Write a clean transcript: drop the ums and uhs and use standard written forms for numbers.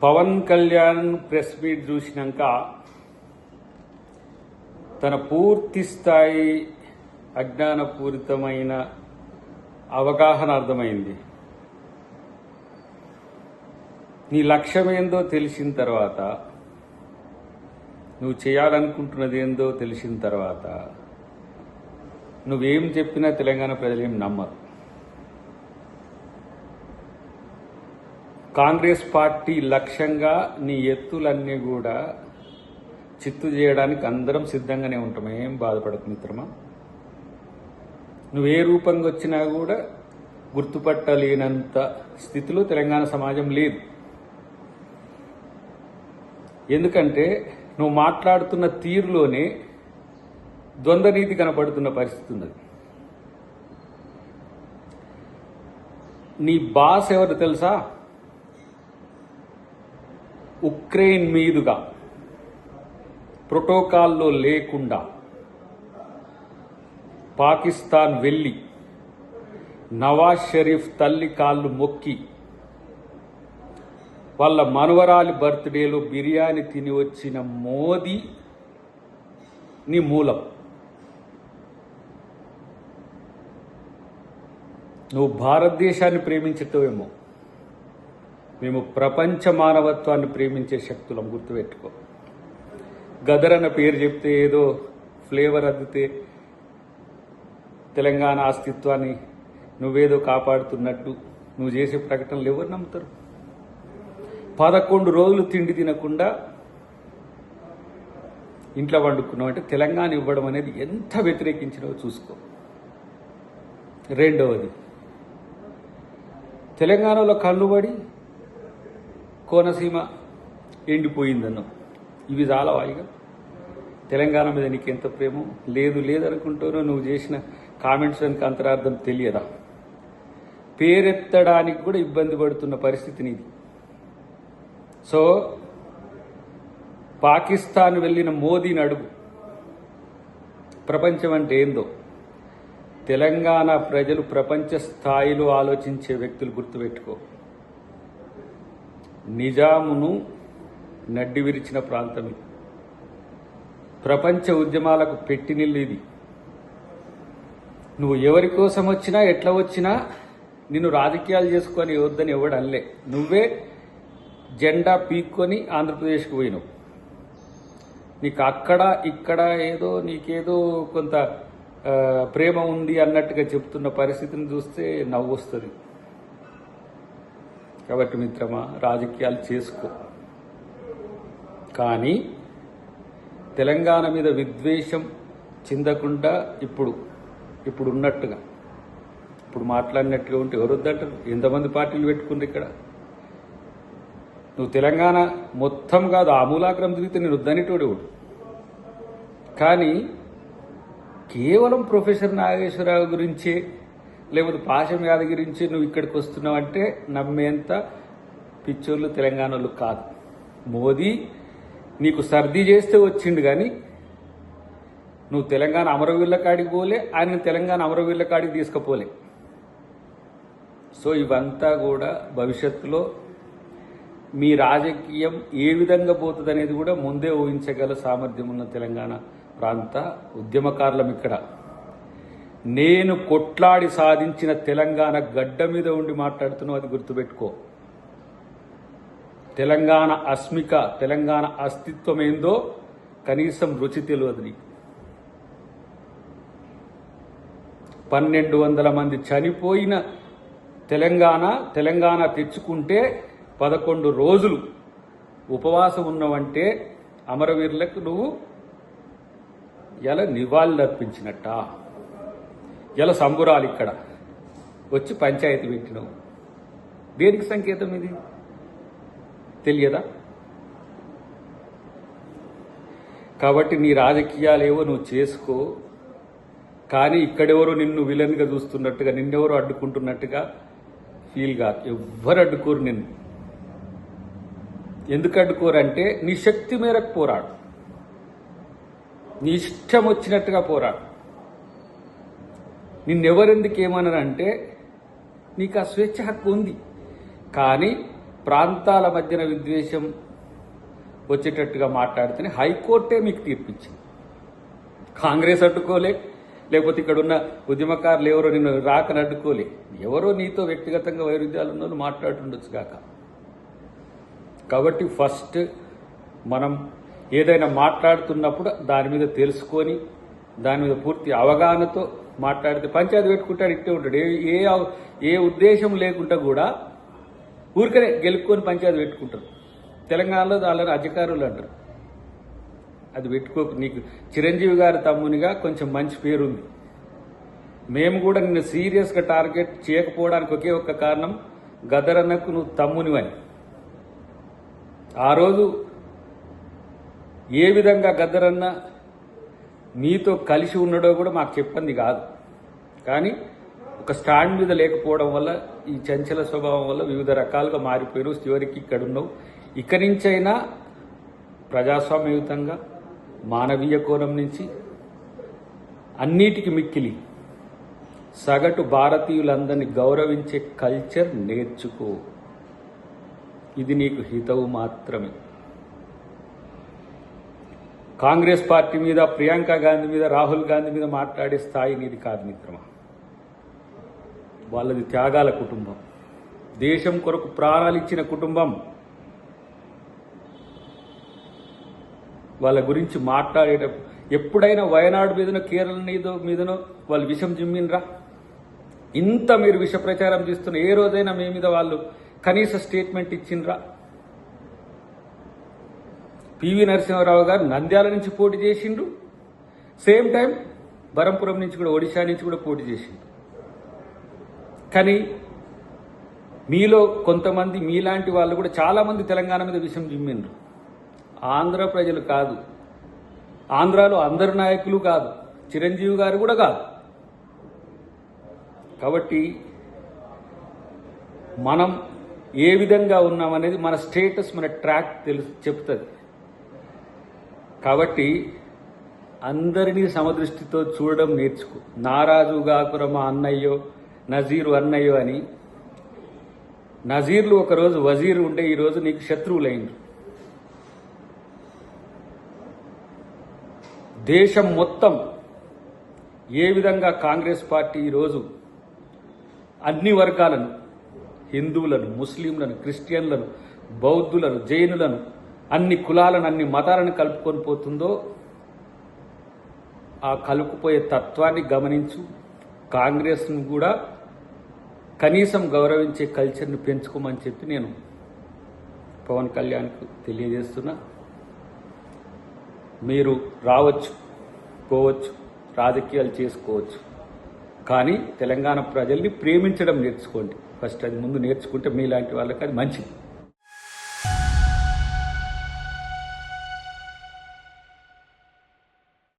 Pawan Kalyan press meet చూసినాక తన పూర్తి స్థాయి అజ్ఞానపూరితమైన అవగాహన అర్థమైంది. నీ లక్ష్యమేందో తెలిసిన తర్వాత, నువ్వు చేయాలనుకుంటున్నది ఏందో తెలిసిన తర్వాత నువ్వేం చెప్పినా తెలంగాణ ప్రజలు ఏం నమ్మరు. కాంగ్రెస్ పార్టీ లక్ష్యంగా నీ ఎత్తులన్నీ కూడా చిత్తు చేయడానికి అందరం సిద్ధంగానే ఉంటాం. ఏం బాధపడకు మిత్రమా. నువ్వు ఏ రూపంగా వచ్చినా కూడా గుర్తుపట్టలేనంత స్థితిలో తెలంగాణ సమాజం లేదు. ఎందుకంటే నువ్వు మాట్లాడుతున్న తీరులోనే ద్వంద్వనీతి కనపడుతున్న పరిస్థితి ఉన్నది. నీ బాస్ ఎవరు తెలుసా? ఉక్రెయిన్ మీదుగా ప్రోటోకాల్లో లేకుండా పాకిస్తాన్ వెళ్ళి నవాజ్ షరీఫ్ తల్లి కాళ్ళు మొక్కి వాళ్ళ మనవరాలి బర్త్డేలో బిర్యానీ తిని వచ్చిన మోదీ నీ మూలం. నువ్వు భారతదేశాన్ని ప్రేమించటమేమో, మేము ప్రపంచ మానవత్వాన్ని ప్రేమించే శక్తులం. గుర్తుపెట్టుకో. గదర్ అన్న పేరు చెప్తే ఏదో ఫ్లేవర్ అద్దితే తెలంగాణ అస్తిత్వాన్ని నువ్వేదో కాపాడుతున్నట్టు నువ్వు చేసే ప్రకటనలు ఎవరు నమ్ముతారు? 11 రోజులు తిండి తినకుండా ఇంట్లో వండుకున్నావు అంటే తెలంగాణ ఇవ్వడం అనేది ఎంత వ్యతిరేకించినవో చూసుకో. రెండవది, తెలంగాణలో కన్నుబడి కోనసీమ ఎండిపోయిందన్నావు. ఇవి చాలా వాయిగా తెలంగాణ మీద నీకు ఎంత ప్రేమో లేదనుకుంటానో. నువ్వు చేసిన కామెంట్స్ వెనుక అంతరార్థం తెలియదా? పేరెత్తడానికి కూడా ఇబ్బంది పడుతున్న పరిస్థితి నీది. సో పాకిస్తాన్ వెళ్ళిన మోదీని అడుగు, ప్రపంచం అంటే ఏందో. తెలంగాణ ప్రజలు ప్రపంచ స్థాయిలో ఆలోచించే వ్యక్తులు. గుర్తుపెట్టుకో. నిజామును నడ్డి విరిచిన ప్రాంతం ఇది. ప్రపంచ ఉద్యమాలకు పెట్టినిల్లు ఇది. నువ్వు ఎవరి కోసం వచ్చినా ఎట్లా వచ్చినా నిన్ను రాజకీయాలు చేసుకొని వద్దని ఎవడు అనలే. నువ్వే జెండా పీక్కొని ఆంధ్రప్రదేశ్కి పోయినావు. నీకు అక్కడ ఇక్కడ ఏదో నీకేదో కొంత ప్రేమ ఉంది అన్నట్టుగా చెప్తున్న పరిస్థితిని చూస్తే నవ్వు వస్తుంది. కాబట్టి మిత్రమా, రాజకీయాలు చేసుకో, కానీ తెలంగాణ మీద విద్వేషం చెందకుండా ఇప్పుడు ఉన్నట్టుగా, ఇప్పుడు మాట్లాడినట్టుగా ఉంటే ఎవరు వద్దంటారు? ఎంతమంది పార్టీలు పెట్టుకుంది ఇక్కడ? నువ్వు తెలంగాణ మొత్తం కాదు, ఆమూలాగ్రం తిరిగితే నేను వద్దనేటోడు. కానీ కేవలం ప్రొఫెసర్ నాగేశ్వరరావు గురించే లేకపోతే పాశం యాదగిరి గురించి నువ్వు ఇక్కడికి వస్తున్నావు అంటే నమ్మేంత పిచ్చోళ్ళు తెలంగాణలో కాదు. మోదీ నీకు సర్ది చేస్తే వచ్చిండు, కానీ నువ్వు తెలంగాణ అమరవీరుల కాడికి పోలే, ఆయన తెలంగాణ అమరవీరుల కాడికి తీసుకుపోలే. సో ఇవంతా కూడా భవిష్యత్తులో మీ రాజకీయం ఏ విధంగా పోతుంది అనేది కూడా ముందే ఊహించగల సామర్థ్యం ఉన్న తెలంగాణ ప్రాంత ఉద్యమకారులం ఇక్కడ. నేను కొట్లాడి సాధించిన తెలంగాణ గడ్డ మీద ఉండి మాట్లాడుతున్నావు, అది గుర్తుపెట్టుకో. తెలంగాణ అస్మిక, తెలంగాణ అస్తిత్వం ఏందో కనీసం రుచి తెలియదు నీకు. 1200 మంది చనిపోయిన తెలంగాణ తెచ్చుకుంటే 11 రోజులు ఉపవాసం ఉన్నవంటే అమరవీరులకు నువ్వు ఎలా నివాళులు అర్పించినట్ట? ఎలా సంబురాలు ఇక్కడ వచ్చి పంచాయతీ పెట్టినావు? దేనికి సంకేతం ఇది తెలియదా? కాబట్టి నీ రాజకీయాలేవో నువ్వు చేసుకో, కానీ ఇక్కడెవరో నిన్ను విలన్గా చూస్తున్నట్టుగా, నిన్నెవరో అడ్డుకుంటున్నట్టుగా ఫీల్ గా. ఎవ్వరు అడ్డుకోరు నిన్ను. ఎందుకు అడ్డుకోరంటే నీ శక్తి మేరకు పోరాడు, నీ ఇష్టం వచ్చినట్టుగా పోరాడు. నిన్నెవరెందుకు ఏమన్నారంటే నీకు ఆ స్వేచ్ఛ హక్కు ఉంది, కానీ ప్రాంతాల మధ్యన విద్వేషం వచ్చేటట్టుగా మాట్లాడితేనే హైకోర్టే మీకు తీర్పిచ్చింది. కాంగ్రెస్ అడ్డుకోలే, లేకపోతే ఇక్కడ ఉన్న ఉద్యమకారులు ఎవరో నిన్ను రాకని అడ్డుకోలే. ఎవరో నీతో వ్యక్తిగతంగా వైరుధ్యాలు ఉన్న వాళ్ళు మాట్లాడుతుండొచ్చు కాక. కాబట్టి ఫస్ట్ మనం ఏదైనా మాట్లాడుతున్నప్పుడు దాని మీద తెలుసుకొని దాని మీద పూర్తి అవగాహనతో మాట్లాడితే పంచాయతీ పెట్టుకుంటాడు, ఇట్టే ఉంటాడు. ఏ ఉద్దేశం లేకుండా కూడా ఊరికనే గెలుపుకొని పంచాయతీ పెట్టుకుంటారు. తెలంగాణలో వాళ్ళని అధికారులు అంటారు. అది పెట్టుకోకు. నీకు చిరంజీవి గారి తమ్మునిగా కొంచెం మంచి పేరుంది. మేము కూడా నిన్ను సీరియస్గా టార్గెట్ చేయకపోవడానికి ఒకే ఒక్క కారణం, గద్దరన్నకు నువ్వు తమ్మునివని. ఆ రోజు ఏ విధంగా గద్దరన్న మీతో కలిసి ఉన్నాడో కూడా మాకు చెప్పింది కాదు. కానీ ఒక స్టాండ్ మీద లేకపోవడం వల్ల, ఈ చంచల స్వభావం వల్ల వివిధ రకాలుగా మారిపోయారు. చివరికి ఇక్కడ ఉన్నావు. ఇక్కడి నుంచైనా ప్రజాస్వామ్యయుతంగా మానవీయ కోణం నుంచి అన్నిటికీ మిక్కిలి సగటు భారతీయులందరినీ గౌరవించే కల్చర్ నేర్చుకో. ఇది నీకు హితవు మాత్రమే. కాంగ్రెస్ పార్టీ మీద, ప్రియాంక గాంధీ మీద, రాహుల్ గాంధీ మీద మాట్లాడే స్థాయి నీది కాదు మిత్రమా. వాళ్ళది త్యాగాల కుటుంబం, దేశం కొరకు ప్రాణాలు ఇచ్చిన కుటుంబం. వాళ్ళ గురించి మాట్లాడేటప్పుడు ఎప్పుడైనా వయనాడు మీదనో, కేరళ మీదనో వాళ్ళు విషం జిమ్మినరా? ఇంత మీరు విష ప్రచారం చేస్తున్న ఏ రోజైనా మీ మీద వాళ్ళు కనీస స్టేట్మెంట్ ఇచ్చిండ్రా? పివి నరసింహారావు గారు నంద్యాల నుంచి పోటీ చేసిండ్రు, సేమ్ టైం బరంపురం నుంచి కూడా, ఒడిశా నుంచి కూడా పోటీ చేసిండ్రు. కానీ మీలో కొంతమంది, మీలాంటి వాళ్ళు కూడా చాలామంది తెలంగాణ మీద విషం జిమ్మిండ్రు. ఆంధ్ర ప్రజలు కాదు, ఆంధ్రాలో అందరు నాయకులు కాదు, చిరంజీవి గారు కూడా కాదు. కాబట్టి మనం ఏ విధంగా ఉన్నామనేది మన స్టేటస్, మన ట్రాక్ చెప్తుంది. కాబట్టి అందరినీ సమదృష్టితో చూడడం నేర్చుకో. నారాజు గాకుర మా అన్నయ్యో, నజీరు అన్నయ్యో అని. నజీర్లు ఒకరోజు వజీరు ఉంటే ఈరోజు నీకు శత్రువులైండ్రు. దేశం మొత్తం ఏ విధంగా కాంగ్రెస్ పార్టీ ఈరోజు అన్ని వర్గాలను, హిందువులను, ముస్లింలను, క్రిస్టియన్లను, బౌద్ధులను, జైనులను, అన్ని కులాలను, అన్ని మతాలను కలుపుకొని పోతుందో, ఆ కలుపుపోయే తత్వాన్ని గమనించు. కాంగ్రెస్ను కూడా కనీసం గౌరవించే కల్చర్ని పెంచుకోమని చెప్పి నేను పవన్ కళ్యాణ్కు తెలియజేస్తున్నా. మీరు రావచ్చు, పోవచ్చు, రాజకీయాలు చేసుకోవచ్చు, కానీ తెలంగాణ ప్రజల్ని ప్రేమించడం నేర్చుకోండి. ఫస్ట్ అది ముందు నేర్చుకుంటే మీలాంటి వాళ్ళకి అది మంచిది.